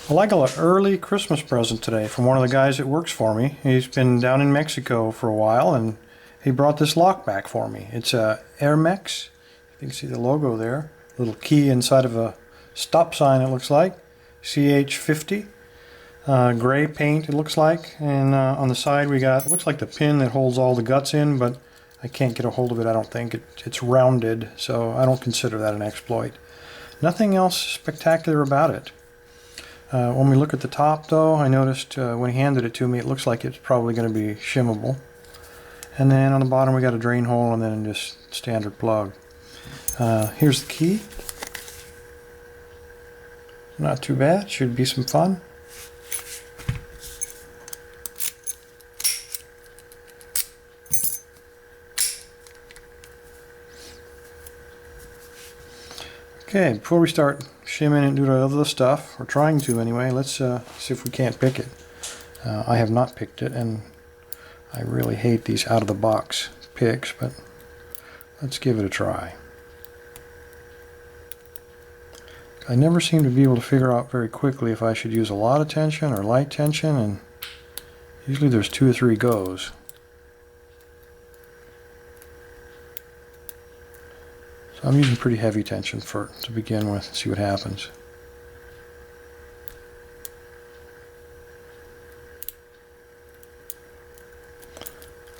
Well, I got an early Christmas present today from one of the guys that works for me. He's been down in Mexico for a while, and he brought this lock back for me. It's a Hermex. You can see the logo there. Little key inside of a stop sign, it looks like. CH-50. Gray paint, it looks like. And on the side we got, it looks like the pin that holds all the guts in, but I can't get a hold of it, I don't think. It's rounded, so I don't consider that an exploit. Nothing else spectacular about it. When we look at the top, though, I noticed when he handed it to me, it looks like it's probably going to be shimmable. And then on the bottom we got a drain hole and then just standard plug. Here's the key. Not too bad, should be some fun. Okay, before we start shimming and doing other stuff, we're trying to anyway, let's see if we can't pick it. I have not picked it, and I really hate these out-of-the-box picks, but let's give it a try. I never seem to be able to figure out very quickly if I should use a lot of tension or light tension, and usually there's 2 or 3 goes. So I'm using pretty heavy tension to begin with, see what happens.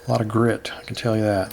A lot of grit, I can tell you that.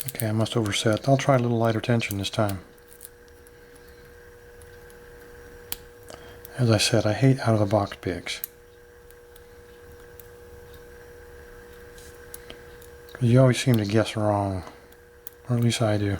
Okay, I must overset. I'll try a little lighter tension this time. As I said, I hate out-of-the-box picks. Because you always seem to guess wrong. Or at least I do.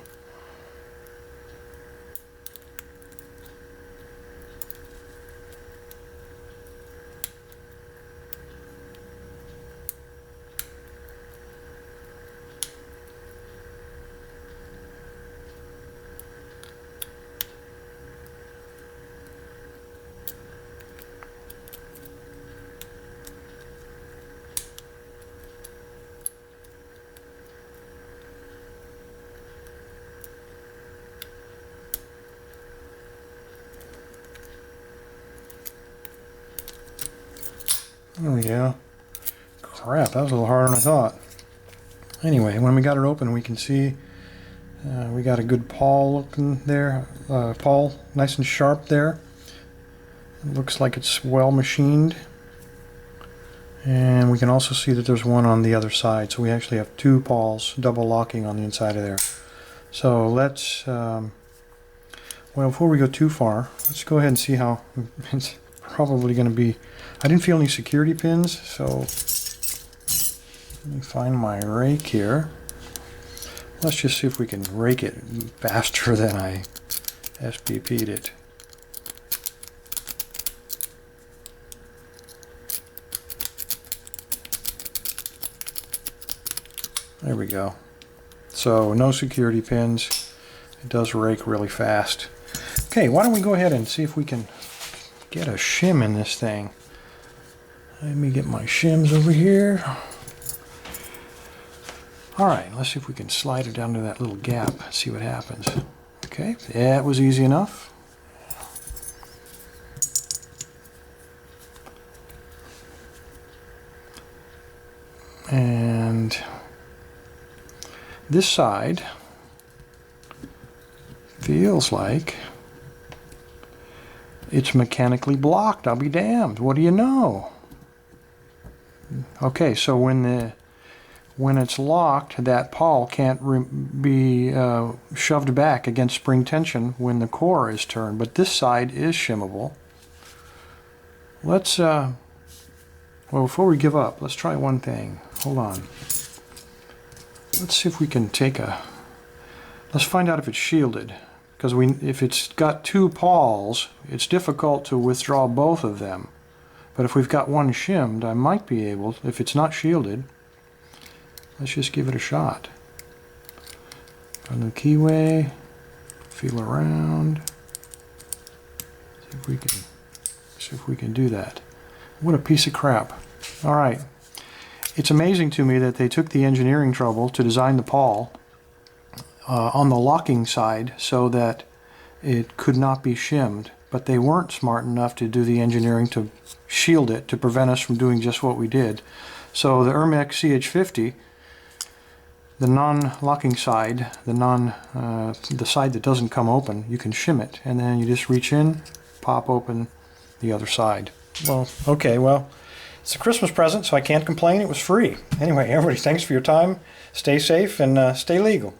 Oh yeah. Crap, that was a little harder than I thought. Anyway, when we got it open, we can see we got a good pawl looking there. Pawl, nice and sharp there. It looks like it's well machined. And we can also see that there's one on the other side. So we actually have 2 pawls double locking on the inside of there. So let's, well, before we go too far, let's go ahead and see how it's probably going to be. I didn't feel any security pins, so let me find my rake here. Let's just see if we can rake it faster than I SPP'd it. There we go. So no security pins. It does rake really fast. Okay, why don't we go ahead and see if we can get a shim in this thing. Let me get my shims over here. Alright, let's see if we can slide it down to that little gap, see what happens. Okay, that was easy enough. And this side feels like it's mechanically blocked. I'll be damned. What do you know? Okay, so when when it's locked, that pawl can't be shoved back against spring tension when the core is turned, but this side is shimmable. Let's, well, before we give up, let's try one thing. Hold on. Let's see if we can take a, let's find out if it's shielded. Because if it's got two pawls, it's difficult to withdraw both of them. But if we've got one shimmed, I might be able, if it's not shielded, let's just give it a shot. On the keyway, feel around, see if we can do that. What a piece of crap. All right. It's amazing to me that they took the engineering trouble to design the pawl on the locking side so that it could not be shimmed, but they weren't smart enough to do the engineering to shield it to prevent us from doing just what we did. So the Hermex CH-50, the non-locking side, the side that doesn't come open, you can shim it, and then you just reach in, pop open the other side. Well, okay, well, it's a Christmas present, so I can't complain. It was free. Anyway, everybody, thanks for your time. Stay safe and stay legal.